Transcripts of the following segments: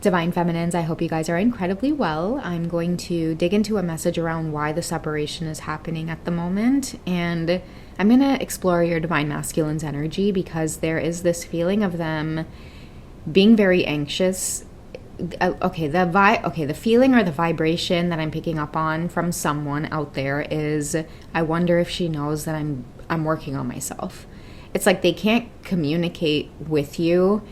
Divine Feminines, I hope you guys are incredibly well. I'm going to dig into a message around why the separation is happening at the moment, and I'm going to explore your Divine Masculine's energy because there is this feeling of them being very anxious. The feeling or the vibration that I'm picking up on from someone out there is, I wonder if she knows that I'm working on myself. It's like they can't communicate with you.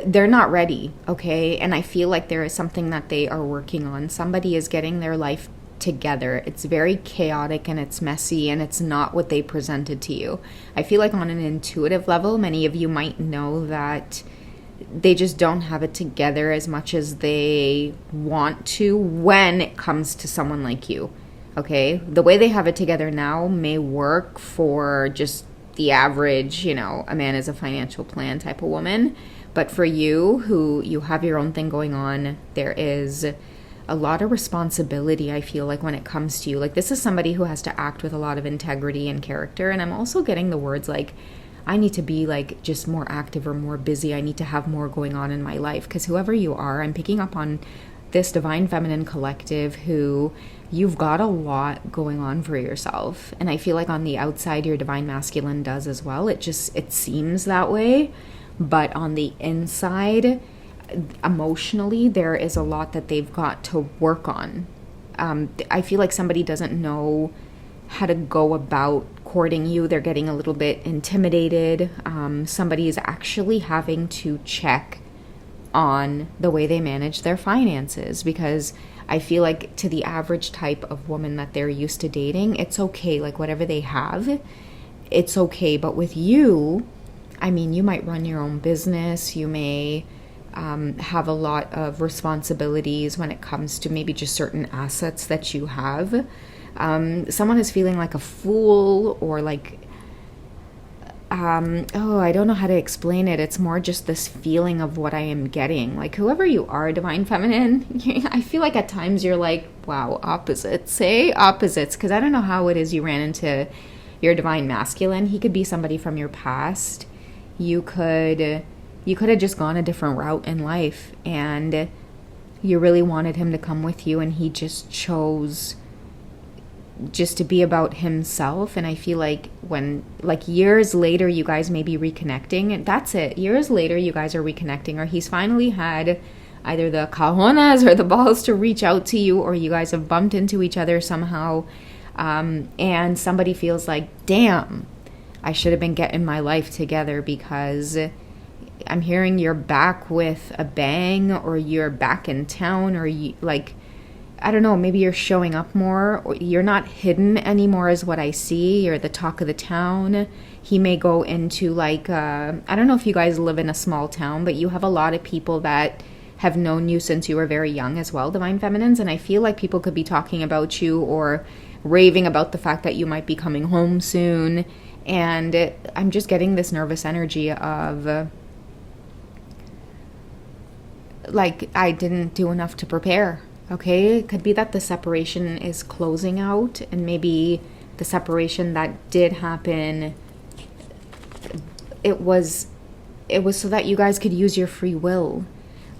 They're not ready, okay? And I feel like there is something that they are working on. Somebody is getting their life together. It's very chaotic and it's messy and it's not what they presented to you. I feel like on an intuitive level, many of you might know that they just don't have it together as much as they want to when it comes to someone like you, okay? The way they have it together now may work for just the average, a man is a financial plan type of woman. But for you, who you have your own thing going on, there is a lot of responsibility, I feel like, when it comes to you. Like, this is somebody who has to act with a lot of integrity and character. And I'm also getting the words like, I need to be like just more active or more busy. I need to have more going on in my life. Because whoever you are, I'm picking up on this Divine Feminine collective who you've got a lot going on for yourself. And I feel like on the outside, your Divine Masculine does as well. It seems that way. But on the inside, emotionally, there is a lot that they've got to work on. I feel like somebody doesn't know how to go about courting you. They're getting a little bit intimidated. Somebody is actually having to check on the way they manage their finances, because I feel like to the average type of woman that they're used to dating, it's okay. Like, whatever they have, it's okay. But with you, I mean, you might run your own business. You may have a lot of responsibilities when it comes to maybe just certain assets that you have. Someone is feeling like a fool, or like, I don't know how to explain it. It's more just this feeling of what I am getting. Like, whoever you are, Divine Feminine, I feel like at times you're like, wow, opposites. Say opposites, because I don't know how it is you ran into your Divine Masculine. He could be somebody from your past. You could have just gone a different route in life, and you really wanted him to come with you, and he just chose just to be about himself. And I feel like when, like, years later, you guys may be reconnecting, and that's it. Years later, you guys are reconnecting, or he's finally had either the cojones or the balls to reach out to you, or you guys have bumped into each other somehow, and somebody feels like, damn, I should have been getting my life together, because I'm hearing you're back with a bang, or you're back in town, or I don't know, maybe you're showing up more, or you're not hidden anymore is what I see. You're the talk of the town. He may go into like, I don't know if you guys live in a small town, but you have a lot of people that have known you since you were very young as well, Divine Feminines. And I feel like people could be talking about you or raving about the fact that you might be coming home soon. And I'm just getting this nervous energy of, like, I didn't do enough to prepare, okay? It could be that the separation is closing out, and maybe the separation that did happen, it was so that you guys could use your free will.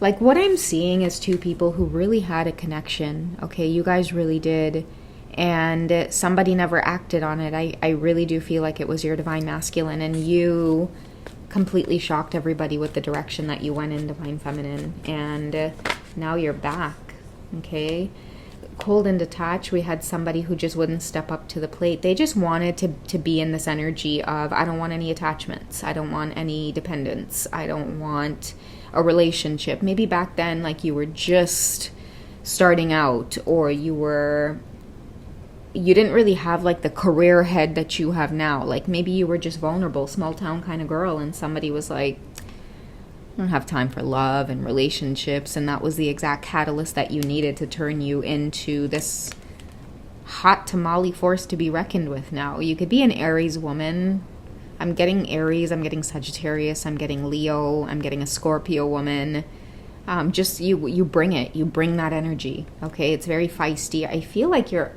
Like, what I'm seeing is two people who really had a connection, okay? You guys really did. And somebody never acted on it. I really do feel like it was your Divine Masculine, and you completely shocked everybody with the direction that you went in, Divine Feminine. And now you're back, okay? Cold and detached, we had somebody who just wouldn't step up to the plate. They just wanted to be in this energy of, I don't want any attachments. I don't want any dependence. I don't want a relationship. Maybe back then, like, you were just starting out, or you didn't really have like the career head that you have now. Like, maybe you were just vulnerable, small town kind of girl, and somebody was like, I don't have time for love and relationships. And that was the exact catalyst that you needed to turn you into this hot tamale force to be reckoned with now. You could be an Aries woman. I'm getting Aries, I'm getting Sagittarius, I'm getting Leo, I'm getting a Scorpio woman. Just you bring it. You bring that energy. Okay, it's very feisty. I feel like you're.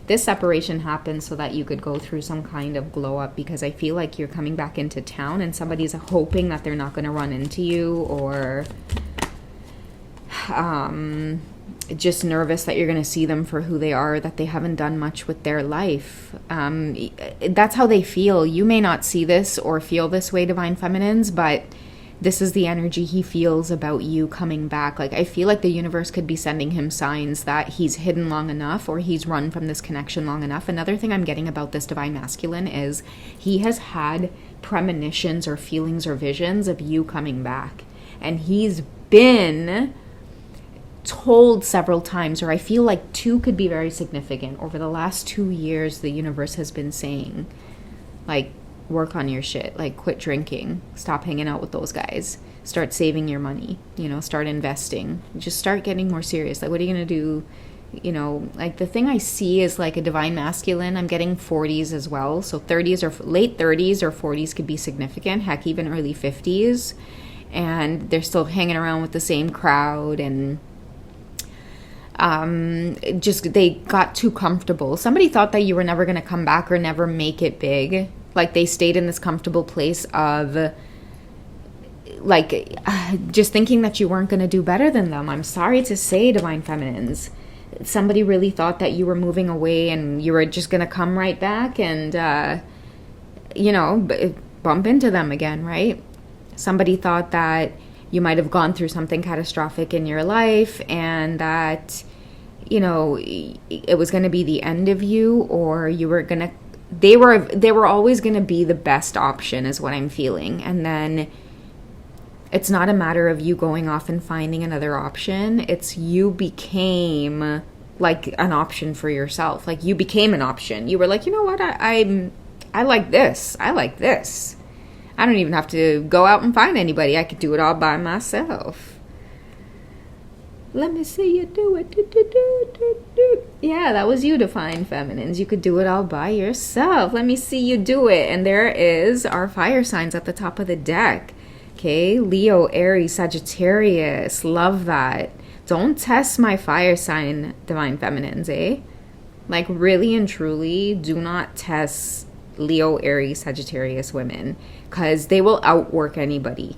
This separation happened so that you could go through some kind of glow up, because I feel like you're coming back into town and somebody's hoping that they're not going to run into you, or just nervous that you're going to see them for who they are, that they haven't done much with their life. That's how they feel. You may not see this or feel this way, Divine Feminines, but this is the energy he feels about you coming back. Like, I feel like the universe could be sending him signs that he's hidden long enough, or he's run from this connection long enough. Another thing I'm getting about this Divine Masculine is he has had premonitions or feelings or visions of you coming back. And he's been told several times, or I feel like 2 could be very significant. Over the last 2 years, the universe has been saying, like, work on your shit, like quit drinking, stop hanging out with those guys, start saving your money, start investing, just start getting more serious. Like, what are you gonna do? Like, the thing I see is like a Divine Masculine. I'm getting 40s as well, so 30s or late 30s or 40s could be significant, heck, even early 50s, and they're still hanging around with the same crowd, and just they got too comfortable. Somebody thought that you were never going to come back or never make it big. Like, they stayed in this comfortable place of like just thinking that you weren't going to do better than them. I'm sorry to say, Divine Feminines, somebody really thought that you were moving away and you were just going to come right back and bump into them again, right? Somebody thought that you might have gone through something catastrophic in your life, and that it was going to be the end of you, or you were going to they were always going to be the best option, is what I'm feeling. And then it's not a matter of you going off and finding another option. It's you became like an option for yourself. Like, you became an option. You were like, you know what? I like this. I like this. I don't even have to go out and find anybody. I could do it all by myself. Let me see you do it. Yeah, that was you, Divine Feminines. You could do it all by yourself. Let me see you do it. And there is our fire signs at the top of the deck. Okay, Leo, Aries, Sagittarius. Love that. Don't test my fire sign, Divine Feminines, eh? Like, really and truly, do not test Leo, Aries, Sagittarius women, because they will outwork anybody.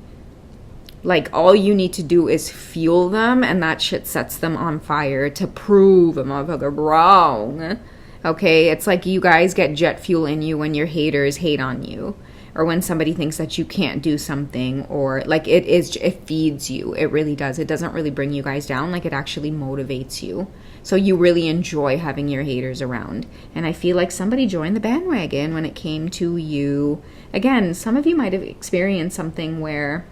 Like, all you need to do is fuel them, and that shit sets them on fire to prove a motherfucker wrong. Okay, it's like you guys get jet fuel in you when your haters hate on you, or when somebody thinks that you can't do something, or like it feeds you. It really does. It doesn't really bring you guys down. Like, it actually motivates you. So you really enjoy having your haters around. And I feel like somebody joined the bandwagon when it came to you. Again, some of you might have experienced something where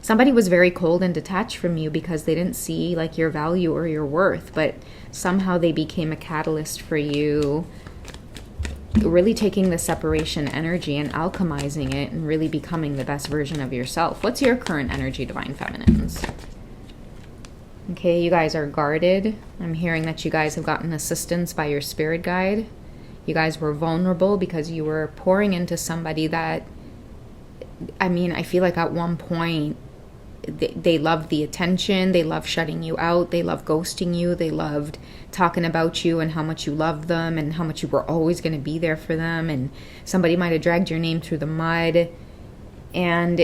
somebody was very cold and detached from you because they didn't see like your value or your worth, but somehow they became a catalyst for you, really taking the separation energy and alchemizing it and really becoming the best version of yourself. What's your current energy, Divine Feminines? Okay, you guys are guarded. I'm hearing that you guys have gotten assistance by your spirit guide. You guys were vulnerable because you were pouring into somebody that, I feel like at one point, they loved the attention, they loved shutting you out, they loved ghosting you, they loved talking about you and how much you loved them and how much you were always going to be there for them, and somebody might have dragged your name through the mud. And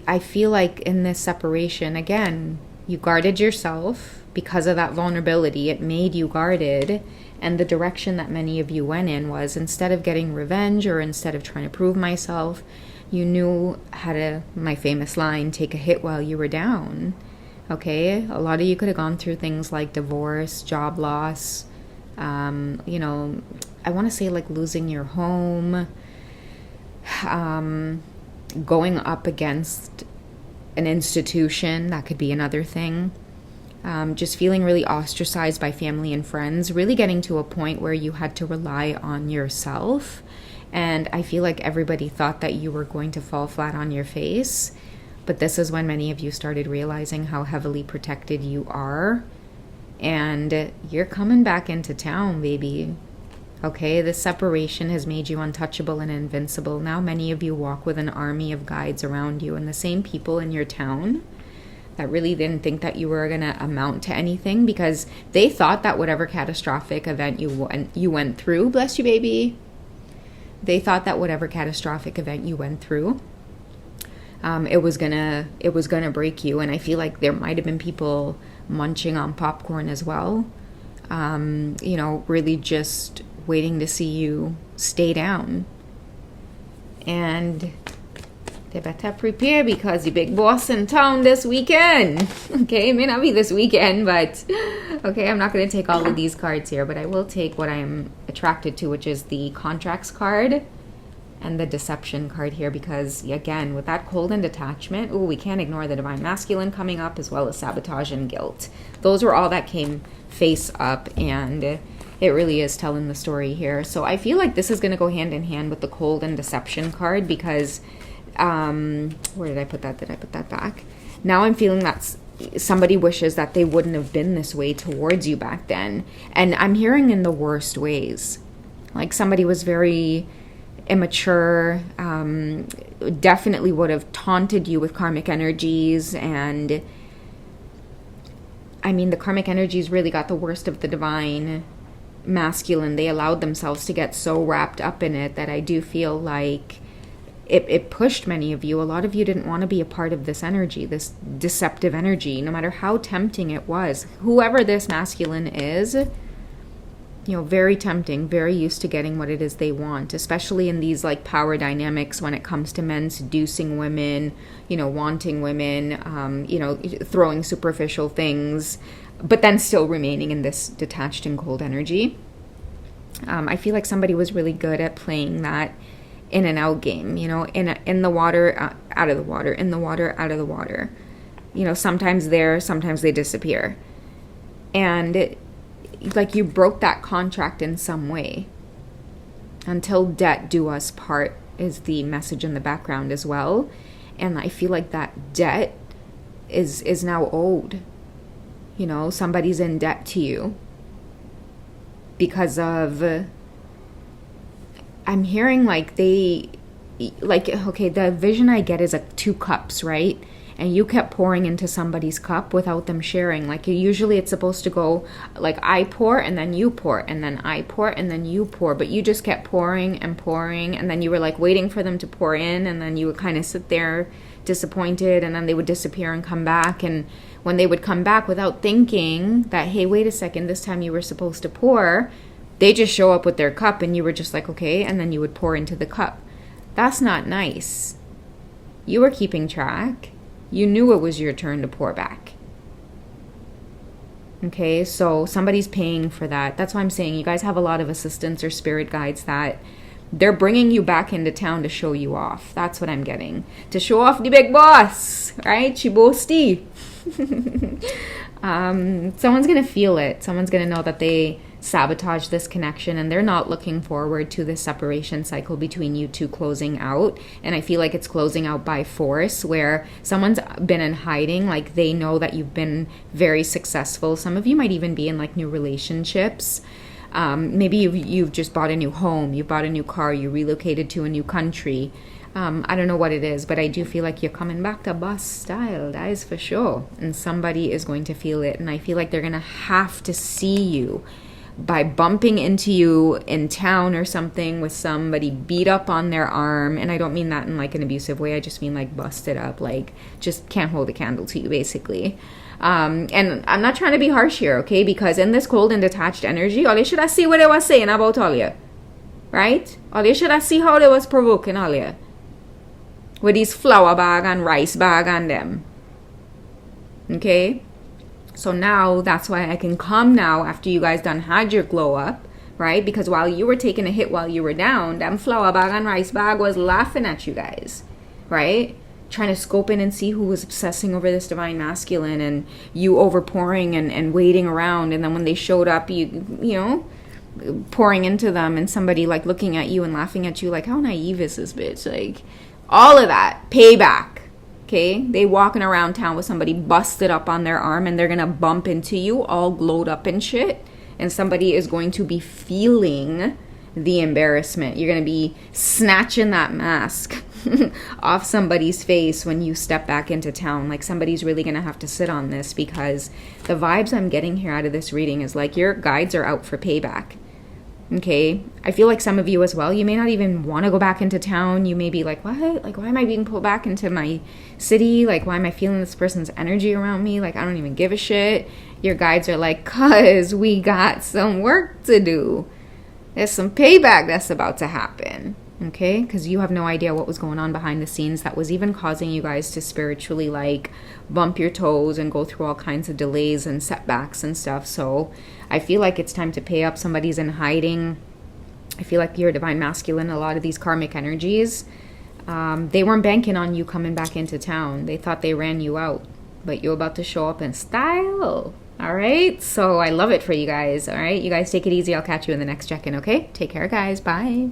I feel like in this separation, again, you guarded yourself because of that vulnerability. It made you guarded, and the direction that many of you went in was, instead of getting revenge or instead of trying to prove myself, you knew how to, my famous line, take a hit while you were down. Okay, a lot of you could have gone through things like divorce, job loss, I want to say like losing your home, going up against an institution, that could be another thing. Just feeling really ostracized by family and friends, really getting to a point where you had to rely on yourself. And I feel like everybody thought that you were going to fall flat on your face. But this is when many of you started realizing how heavily protected you are. And you're coming back into town, baby. Okay, the separation has made you untouchable and invincible. Now many of you walk with an army of guides around you. And the same people in your town that really didn't think that you were going to amount to anything, because they thought that whatever catastrophic event you went through, bless you, baby, they thought that whatever catastrophic event you went through, it was gonna break you. And I feel like there might have been people munching on popcorn as well, really just waiting to see you stay down. And they better prepare, because the big boss in town this weekend. Okay, it may not be this weekend, but okay, I'm not going to take all of these cards here, but I will take what I'm attracted to, which is the contracts card and the deception card here, because again, with that cold and detachment, we can't ignore the divine masculine coming up, as well as sabotage and guilt. Those were all that came face up, and it really is telling the story here. So I feel like this is going to go hand in hand with the cold and deception card, because where did I put that? Did I put that back? Now I'm feeling that somebody wishes that they wouldn't have been this way towards you back then. And I'm hearing in the worst ways. Like somebody was very immature, definitely would have taunted you with karmic energies. And I mean, the karmic energies really got the worst of the divine masculine. They allowed themselves to get so wrapped up in it that I do feel like it pushed many of you. A lot of you didn't want to be a part of this energy, this deceptive energy, no matter how tempting it was. Whoever this masculine is, very tempting, very used to getting what it is they want, especially in these like power dynamics when it comes to men seducing women, wanting women, throwing superficial things, but then still remaining in this detached and cold energy. I feel like somebody was really good at playing that in and out game, in the water, out of the water, in the water, out of the water. Sometimes there, sometimes they disappear. And like you broke that contract in some way. Until debt do us part is the message in the background as well. And I feel like that debt is now owed. Somebody's in debt to you because of, I'm hearing okay, the vision I get is 2 cups, right? And you kept pouring into somebody's cup without them sharing. Like usually it's supposed to go like I pour and then you pour and then I pour and then you pour, but you just kept pouring and pouring, and then you were like waiting for them to pour in, and then you would kind of sit there disappointed, and then they would disappear and come back. And when they would come back without thinking that, hey, wait a second, this time you were supposed to pour, they just show up with their cup and you were just like, okay, and then you would pour into the cup. That's not nice. You were keeping track. You knew it was your turn to pour back. Okay, so somebody's paying for that. That's why I'm saying you guys have a lot of assistants or spirit guides that they're bringing you back into town to show you off. That's what I'm getting. To show off the big boss, right? Chibosti. Someone's going to feel it. Someone's going to know that they sabotage this connection, and they're not looking forward to this separation cycle between you two closing out. And I feel like it's closing out by force, where someone's been in hiding. Like they know that you've been very successful. Some of you might even be in like new relationships. Maybe you've just bought a new home, you bought a new car, you relocated to a new country. I don't know what it is, but I do feel like you're coming back to boss style, that is for sure. And somebody is going to feel it, and I feel like they're going to have to see you by bumping into you in town or something with somebody beat up on their arm. And I don't mean that in like an abusive way, I just mean like busted up, like just can't hold a candle to you basically. And I'm not trying to be harsh here, okay? Because in this cold and detached energy, all you should have see what they was saying about all you, right? All you should have see how they was provoking all you with these flour bag and rice bag and them. Okay? So now that's why I can come now after you guys done had your glow up, right? Because while you were taking a hit while you were down, them flour bag and rice bag was laughing at you guys, right? Trying to scope in and see who was obsessing over this divine masculine, and you overpouring and waiting around. And then when they showed up, you know, pouring into them, and somebody like looking at you and laughing at you like, how naive is this bitch? Like all of that payback. Okay, they walking around town with somebody busted up on their arm, and they're gonna bump into you all glowed up and shit, and somebody is going to be feeling the embarrassment. You're gonna be snatching that mask off somebody's face when you step back into town. Like somebody's really going to have to sit on this, because the vibes I'm getting here out of this reading is like your guides are out for payback. Okay, I feel like some of you as well, you may not even want to go back into town. You may be like, what? Like, why am I being pulled back into my city? Like, why am I feeling this person's energy around me? Like, I don't even give a shit. Your guides are like, cuz we got some work to do. There's some payback that's about to happen. Okay, because you have no idea what was going on behind the scenes that was even causing you guys to spiritually like bump your toes and go through all kinds of delays and setbacks and stuff. So I feel like it's time to pay up. Somebody's in hiding. I feel like you're a divine masculine. A lot of these karmic energies, they weren't banking on you coming back into town. They thought they ran you out, but you're about to show up in style. All right, so I love it for you guys. All right, you guys take it easy. I'll catch you in the next check-in. Okay, take care, guys. Bye.